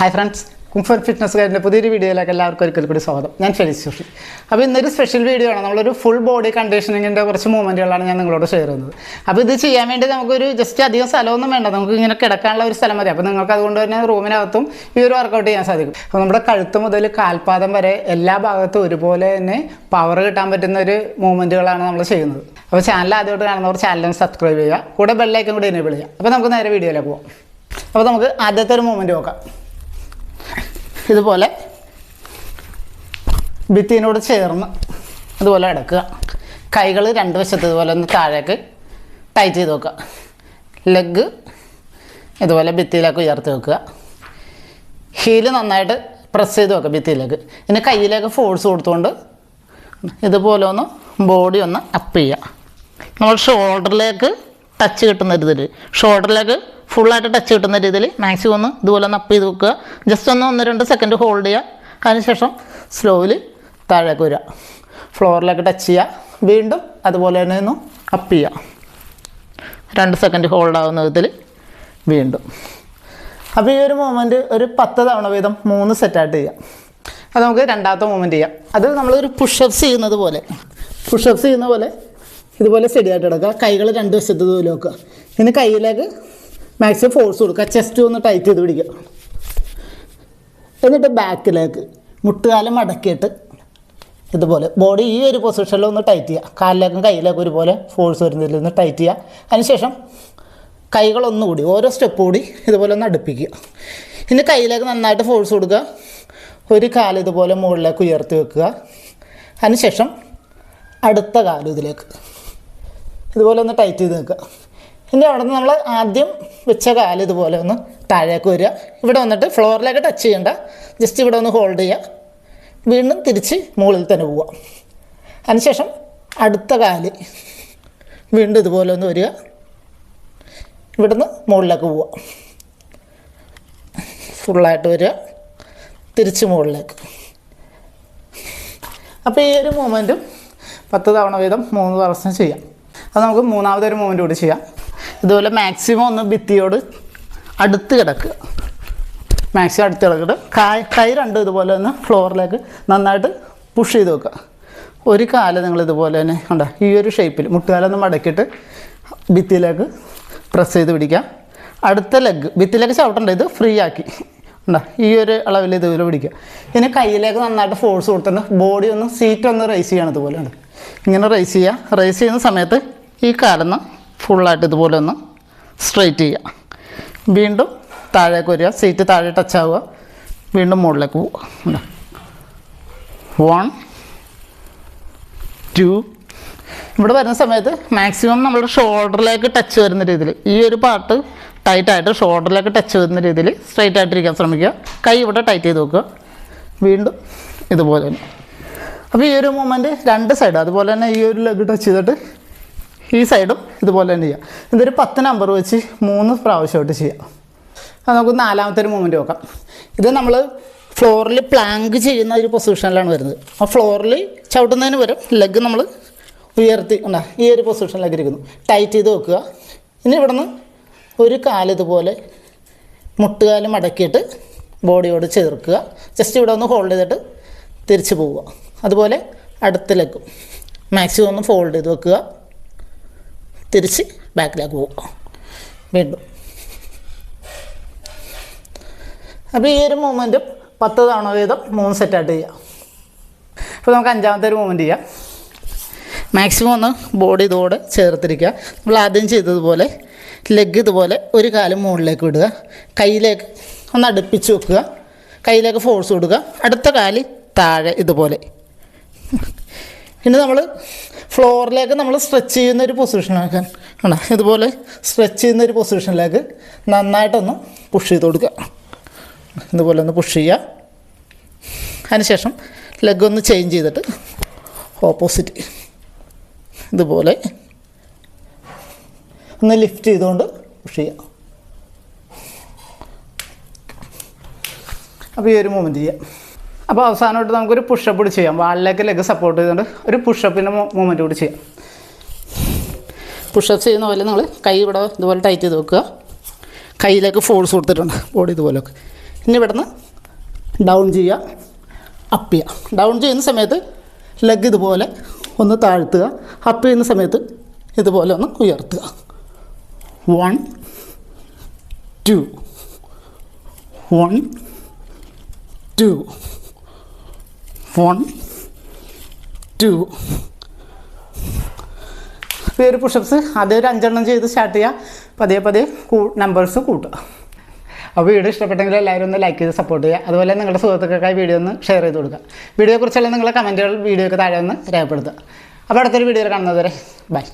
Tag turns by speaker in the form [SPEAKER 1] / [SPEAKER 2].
[SPEAKER 1] Hi friends, കുംഫർ fitness ഗൈഡിൻ്റെ പുതിയൊരു വീഡിയോയിലേക്ക് എല്ലാവർക്കും ഒരിക്കൽ കൂടി സ്വാഗതം. ഞാൻ ഫെലിക്സ് ജോഷി. അപ്പോൾ ഇന്നൊരു സ്പെഷ്യൽ വീഡിയോ ആണ്. നമ്മളൊരു ഫുൾ ബോഡി കണ്ടീഷനിങ്ങിൻ്റെ കുറച്ച് മൂവ്മെൻറ്റുകളാണ് ഞാൻ നിങ്ങളോട് ഷെയർ ചെയ്യുന്നത്. അപ്പോൾ ഇത് ചെയ്യാൻ വേണ്ടി നമുക്കൊരു ജസ്റ്റ് അധികം സ്ഥലമൊന്നും വേണ്ട, നമുക്ക് ഇങ്ങനെ കിടക്കാനുള്ള ഒരു സ്ഥലം മതി. അപ്പോൾ നിങ്ങൾക്ക് അതുകൊണ്ട് തന്നെ റൂമിനകത്തും ഈ ഒരു വർക്കൗട്ട് ചെയ്യാൻ സാധിക്കും. അപ്പോൾ നമ്മുടെ കഴുത്ത് മുതൽ കാൽപാദം വരെ എല്ലാ ഭാഗത്തും ഒരുപോലെ തന്നെ പവർ കിട്ടാൻ പറ്റുന്ന ഒരു മൂവ്മെൻറ്റുകളാണ് നമ്മൾ ചെയ്യുന്നത്. അപ്പോൾ ചാനൽ ആദ്യമായിട്ട് കാണുന്നവർ ചാനലും സബ്സ്ക്രൈബ് ചെയ്യുക, കൂടെ ബെല്ലൈക്കൻ കൂടി എനേബിൾ ചെയ്യുക. അപ്പോൾ നമുക്ക് നേരെ വീഡിയോയിലേക്ക് പോകാം. അപ്പോൾ നമുക്ക് ആദ്യത്തെ ഒരു മൂവ്മെൻറ്റ് നോക്കാം. ഇതുപോലെ ഭിത്തിനോട് ചേർന്ന് ഇതുപോലെ അടക്കുക. കൈകൾ രണ്ട് വശത്ത് ഇതുപോലെ ഒന്ന് താഴേക്ക് ടൈറ്റ് ചെയ്ത് വെക്കുക. ലെഗ് ഇതുപോലെ ഭിത്തിയിലേക്ക് ഉയർത്തി വെക്കുക. ഹീല് നന്നായിട്ട് പ്രസ് ചെയ്ത് വെക്കുക ഭിത്തിയിലേക്ക്. ഇനി കയ്യിലേക്ക് ഫോഴ്സ് കൊടുത്തുകൊണ്ട് ഇതുപോലെ ഒന്ന് ബോഡി ഒന്ന് അപ്പ് ചെയ്യുക. നമ്മൾ ഷോൾഡറിലേക്ക് ടച്ച് കിട്ടുന്ന രീതിയിൽ, ഷോൾഡറിലേക്ക് ഫുള്ളായിട്ട് ടച്ച് കിട്ടുന്ന രീതിയിൽ മാക്സിമം ഒന്ന് ഇതുപോലെ ഒന്ന് അപ്പ് ചെയ്ത് വെക്കുക. ജസ്റ്റ് ഒന്ന് 1-2 സെക്കൻഡ് ഹോൾഡ് ചെയ്യുക. അതിനുശേഷം സ്ലോലി താഴേക്ക് വരിക, ഫ്ലോറിലേക്ക് ടച്ച് ചെയ്യുക. വീണ്ടും അതുപോലെ തന്നെ ഒന്ന് അപ്പ് ചെയ്യുക. 2 സെക്കൻഡ് ഹോൾഡ് ആവുന്ന വിധത്തിൽ വീണ്ടും. അപ്പോൾ ഈ ഒരു മൂവ്മെൻറ്റ് ഒരു 10 തവണ വീതം 3 സെറ്റായിട്ട് ചെയ്യാം. അത് നമുക്ക് രണ്ടാമത്തെ മൂവ്മെൻറ്റ് ചെയ്യാം. അത് നമ്മളൊരു പുഷപ്സ് ചെയ്യുന്നത് പോലെ, ഇതുപോലെ സ്റ്റഡിയായിട്ട് കിടക്കുക. കൈകൾ രണ്ട് വശത്ത് ഇതുപോലെ വെക്കുക. ഇനി കയ്യിലേക്ക് മാക്സിമം ഫോഴ്സ് കൊടുക്കുക. ചെസ്റ്റ് ഒന്ന് ടൈറ്റ് ചെയ്ത് പിടിക്കുക. എന്നിട്ട് ബാക്കിലേക്ക് മുട്ടുകാലം മടക്കിയിട്ട് ഇതുപോലെ ബോഡി ഈ ഒരു പൊസിഷനിൽ ഒന്ന് ടൈറ്റ് ചെയ്യുക. കാലിലേക്കും കയ്യിലേക്കും ഒരുപോലെ ഫോഴ്സ് വരുന്നതിൽ ഒന്ന് ടൈറ്റ് ചെയ്യുക. അതിനുശേഷം കൈകളൊന്നുകൂടി ഓരോ സ്റ്റെപ്പ് കൂടി ഇതുപോലെ ഒന്ന് അടുപ്പിക്കുക. ഇനി കയ്യിലേക്ക് നന്നായിട്ട് ഫോഴ്സ് കൊടുക്കുക. ഒരു കാല് ഇതുപോലെ മുകളിലേക്ക് ഉയർത്തി വെക്കുക. അതിനുശേഷം അടുത്ത കാലും ഇതിലേക്ക് ഇതുപോലെ ഒന്ന് ടൈറ്റ് ചെയ്ത് വെക്കുക. ഇനി അവിടെ നിന്ന് നമ്മൾ ആദ്യം വെച്ച കാല് ഇതുപോലെ ഒന്ന് താഴേക്ക് വരിക. ഇവിടെ വന്നിട്ട് ഫ്ലോറിലേക്ക് ടച്ച് ചെയ്യേണ്ട, ജസ്റ്റ് ഇവിടെ ഒന്ന് ഹോൾഡ് ചെയ്യുക. വീണ്ടും തിരിച്ച് മുകളിൽ തന്നെ പോവുക. അതിനുശേഷം അടുത്ത കാല് വീണ്ടും ഇതുപോലെ ഒന്ന് വരിക. ഇവിടുന്ന് മുകളിലേക്ക് പോവുക. ഫുള്ളായിട്ട് വരിക, തിരിച്ച് മുകളിലേക്ക്. അപ്പോൾ ഈ ഒരു മൂവ്മെൻറ്റും 10 തവണ വീതം 3 പ്രാവശ്യം ചെയ്യാം. അത് നമുക്ക് മൂന്നാമതൊരു മൂവ്മെൻറ്റ് കൂടി ചെയ്യാം. ഇതുപോലെ മാക്സിമം ഒന്ന് ഭിത്തിയോട് അടുത്ത് കിടക്കുക. മാക്സിമം അടുത്ത് കിടക്കിട്ട് കൈ രണ്ടും ഇതുപോലെ ഒന്ന് ഫ്ലോറിലേക്ക് നന്നായിട്ട് പുഷ് ചെയ്ത് വെക്കുക. ഒരു കാല് നിങ്ങൾ ഇതുപോലെ തന്നെ ഉണ്ടോ ഈ ഒരു ഷേപ്പിൽ മുട്ടുകാലൊന്ന് മടക്കിയിട്ട് ഭിത്തിയിലേക്ക് പ്രസ് ചെയ്ത് പിടിക്കുക. അടുത്ത ലെഗ് ഭിത്തിയിലേക്ക് ചവിട്ടേണ്ട, ഇത് ഫ്രീ ആക്കി ഉണ്ടോ ഈ ഒരു അളവിൽ ഇതുപോലെ പിടിക്കുക. ഇനി കയ്യിലേക്ക് നന്നായിട്ട് ഫോഴ്സ് കൊടുത്തിട്ട് ബോഡി ഒന്ന് സീറ്റ് ഒന്ന് റൈസ് ചെയ്യണം. ഇതുപോലെ ഉണ്ട്, ഇങ്ങനെ റൈസ് ചെയ്യുക. റൈസ് ചെയ്യുന്ന സമയത്ത് ഈ കാലൊന്ന് ഫുള്ളായിട്ട് ഇതുപോലെ ഒന്ന് സ്ട്രെയിറ്റ് ചെയ്യുക. വീണ്ടും താഴേക്ക് വരിക, സീറ്റ് താഴെ ടച്ച് ആവുക. വീണ്ടും മുകളിലേക്ക് പോവുക. 1 2. ഇവിടെ വരുന്ന സമയത്ത് മാക്സിമം നമ്മുടെ ഷോൾഡറിലേക്ക് ടച്ച് വരുന്ന രീതിയിൽ, ഈ ഒരു പാർട്ട് ടൈറ്റായിട്ട് ഷോൾഡറിലേക്ക് ടച്ച് വരുന്ന രീതിയിൽ സ്ട്രെയിറ്റ് ആയിട്ടിരിക്കാൻ ശ്രമിക്കുക. കൈ ഇവിടെ ടൈറ്റ് ചെയ്ത് വെക്കുക. വീണ്ടും ഇതുപോലെ തന്നെ. അപ്പോൾ ഈ ഒരു മൂവ്മെൻറ്റ് രണ്ട് സൈഡ് അതുപോലെ തന്നെ ഈ ഒരു ലെഗ് ടച്ച് ചെയ്തിട്ട് ഈ സൈഡും ഇതുപോലെ തന്നെ ചെയ്യാം. ഇതൊരു 10 നമ്പർ വെച്ച് 3 പ്രാവശ്യമായിട്ട് ചെയ്യാം. അത് നമുക്ക് നാലാമത്തെ ഒരു മൂവ്മെൻറ്റ് നോക്കാം. ഇത് നമ്മൾ ഫ്ലോറിൽ പ്ലാങ്ക് ചെയ്യുന്ന ഒരു പൊസിഷനിലാണ് വരുന്നത്. ആ ഫ്ലോറിൽ ചവിട്ടുന്നതിന് പകരം ലെഗ് നമ്മൾ ഉയർത്തി ഈ ഒരു പൊസിഷനിലേക്ക് ഇരിക്കുന്നു. ടൈറ്റ് ചെയ്ത് വെക്കുക. ഇനി ഇവിടെ നിന്ന് ഒരു കാല് ഇതുപോലെ മുട്ടുകാല് മടക്കിയിട്ട് ബോഡിയോട് ചേർക്കുക. ജസ്റ്റ് ഇവിടെ ഒന്ന് ഹോൾഡ് ചെയ്തിട്ട് തിരിച്ച് പോവുക. അതുപോലെ അടുത്ത ലെഗും മാക്സിമം ഒന്ന് ഫോൾഡ് ചെയ്ത് വെക്കുക. തിരിച്ച് ബാക്കിലേക്ക് പോവുക. വീണ്ടും. അപ്പോൾ ഈ ഒരു മൂവ്മെൻറ്റും 10 തവണ വീതം 3 സെറ്റായിട്ട് ചെയ്യാം. അപ്പോൾ നമുക്ക് അഞ്ചാമത്തെ ഒരു മൂവ്മെൻറ്റ് ചെയ്യാം. മാക്സിമം ഒന്ന് ബോഡി ഇതോടെ ചേർത്തിരിക്കുക. നമ്മൾ ആദ്യം ചെയ്തതുപോലെ ലെഗ് ഇതുപോലെ ഒരു കാലം മുകളിലേക്ക് വിടുക. കയ്യിലേക്ക് ഒന്ന് അടുപ്പിച്ച് വെക്കുക. കയ്യിലേക്ക് ഫോഴ്സ് കൊടുക്കുക. അടുത്ത കാല് താഴെ ഇതുപോലെ. ഇനി നമ്മൾ ഫ്ലോറിലേക്ക് നമ്മൾ സ്ട്രെച്ച് ചെയ്യുന്ന ഒരു പൊസിഷനാക്കാൻ ഇതുപോലെ സ്ട്രെച്ച് ചെയ്യുന്ന ഒരു പൊസിഷനിലേക്ക് നന്നായിട്ടൊന്ന് പുഷ് ചെയ്ത് കൊടുക്കുക. ഇതുപോലെ ഒന്ന് പുഷ് ചെയ്യുക. അതിനുശേഷം ലെഗ് ഒന്ന് ചേഞ്ച് ചെയ്തിട്ട് ഓപ്പോസിറ്റ് ഇതുപോലെ ഒന്ന് ലിഫ്റ്റ് ചെയ്തുകൊണ്ട് പുഷ് ചെയ്യുക. അപ്പോൾ ഈ ഒരു മൂവ്മെൻറ്റ് ചെയ്യാം. അപ്പോൾ അവസാനമായിട്ട് നമുക്കൊരു പുഷപ്പ് കൂടി ചെയ്യാം. വാളിലേക്ക് ലെഗ് സപ്പോർട്ട് ചെയ്തുകൊണ്ട് ഒരു പുഷപ്പിൻ്റെ മൂവ്മെൻറ്റ് കൂടി ചെയ്യാം. പുഷപ്പ് ചെയ്യുന്ന പോലെ നിങ്ങൾ കൈ ഇവിടെ ഇതുപോലെ ടൈറ്റ് ചെയ്ത് വെക്കുക. കയ്യിലേക്ക് ഫോഴ്സ് കൊടുത്തിട്ടുണ്ട് ബോഡി ഇതുപോലെയൊക്കെ. ഇനി ഇവിടുന്ന് ഡൗൺ ചെയ്യുക, അപ്പ് ചെയ്യുക. ഡൗൺ ചെയ്യുന്ന സമയത്ത് ലെഗ് ഇതുപോലെ ഒന്ന് താഴ്ത്തുക, അപ്പ് ചെയ്യുന്ന സമയത്ത് ഇതുപോലെ ഒന്ന് ഉയർത്തുക. 1 2 1 2 1 2. ഈ ഒരു പുഷപ്സ് അതേ ഒരു 5 എണ്ണം ചെയ്ത് സ്റ്റാർട്ട് ചെയ്യുക. പതിയെ പതിയെ നമ്പേഴ്സ് കൂട്ടുക. അപ്പോൾ വീഡിയോ ഇഷ്ടപ്പെട്ടെങ്കിൽ എല്ലാവരും ഒന്ന് ലൈക്ക് ചെയ്ത് സപ്പോർട്ട് ചെയ്യുക. അതുപോലെ നിങ്ങളുടെ സുഹൃത്തുക്കൾക്കായി വീഡിയോ ഒന്ന് ഷെയർ ചെയ്ത് കൊടുക്കുക. വീഡിയോയെക്കുറിച്ചുള്ള നിങ്ങളുടെ കമൻറ്റുകൾ വീഡിയോയ്ക്ക് താഴെ ഒന്ന് രേഖപ്പെടുത്തുക. അപ്പോൾ അടുത്തൊരു വീഡിയോയിൽ കാണുന്നത് വരെ ബൈ.